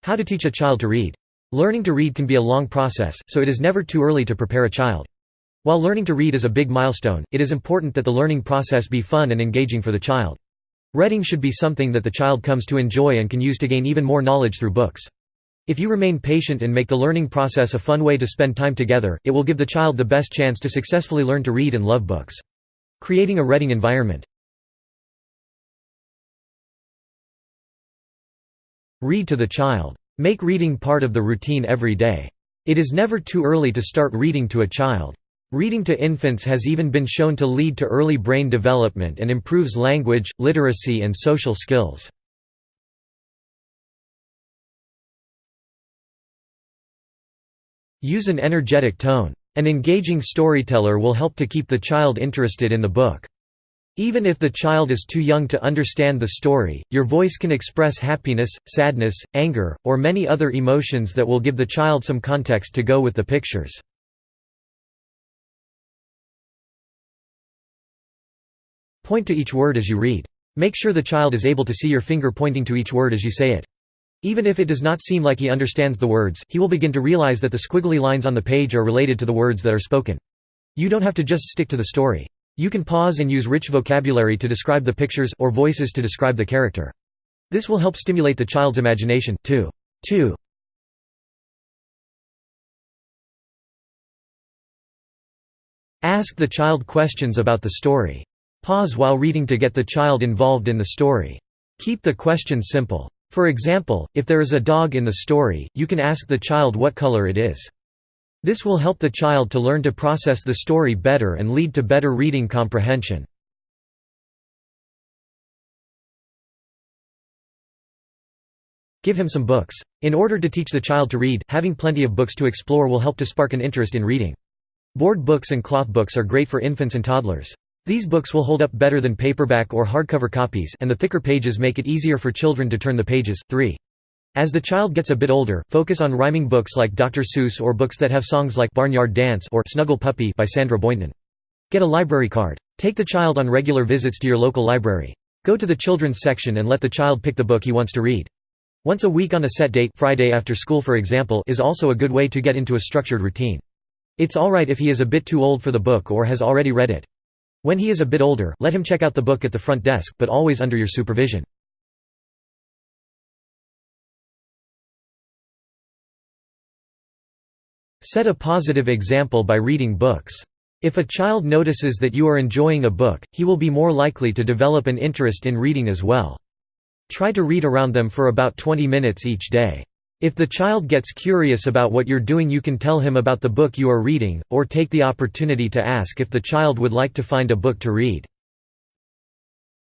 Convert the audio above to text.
How to teach a child to read. Learning to read can be a long process, so it is never too early to prepare a child. While learning to read is a big milestone, it is important that the learning process be fun and engaging for the child. Reading should be something that the child comes to enjoy and can use to gain even more knowledge through books. If you remain patient and make the learning process a fun way to spend time together, it will give the child the best chance to successfully learn to read and love books. Creating a reading environment. Read to the child. Make reading part of the routine every day. It is never too early to start reading to a child. Reading to infants has even been shown to lead to early brain development and improves language, literacy and social skills. Use an energetic tone. An engaging storyteller will help to keep the child interested in the book. Even if the child is too young to understand the story, your voice can express happiness, sadness, anger, or many other emotions that will give the child some context to go with the pictures. Point to each word as you read. Make sure the child is able to see your finger pointing to each word as you say it. Even if it does not seem like he understands the words, he will begin to realize that the squiggly lines on the page are related to the words that are spoken. You don't have to just stick to the story. You can pause and use rich vocabulary to describe the pictures, or voices to describe the character. This will help stimulate the child's imagination, too. 2. Ask the child questions about the story. Pause while reading to get the child involved in the story. Keep the questions simple. For example, if there is a dog in the story, you can ask the child what color it is. This will help the child to learn to process the story better and lead to better reading comprehension. Give him some books. In order to teach the child to read, having plenty of books to explore will help to spark an interest in reading. Board books and cloth books are great for infants and toddlers. These books will hold up better than paperback or hardcover copies, and the thicker pages make it easier for children to turn the pages. 3. As the child gets a bit older, focus on rhyming books like Dr. Seuss or books that have songs like Barnyard Dance or Snuggle Puppy by Sandra Boynton. Get a library card. Take the child on regular visits to your local library. Go to the children's section and let the child pick the book he wants to read. Once a week on a set date, Friday after school for example, is also a good way to get into a structured routine. It's alright if he is a bit too old for the book or has already read it. When he is a bit older, let him check out the book at the front desk, but always under your supervision. Set a positive example by reading books. If a child notices that you are enjoying a book, he will be more likely to develop an interest in reading as well. Try to read around them for about 20 minutes each day. If the child gets curious about what you're doing, you can tell him about the book you are reading, or take the opportunity to ask if the child would like to find a book to read.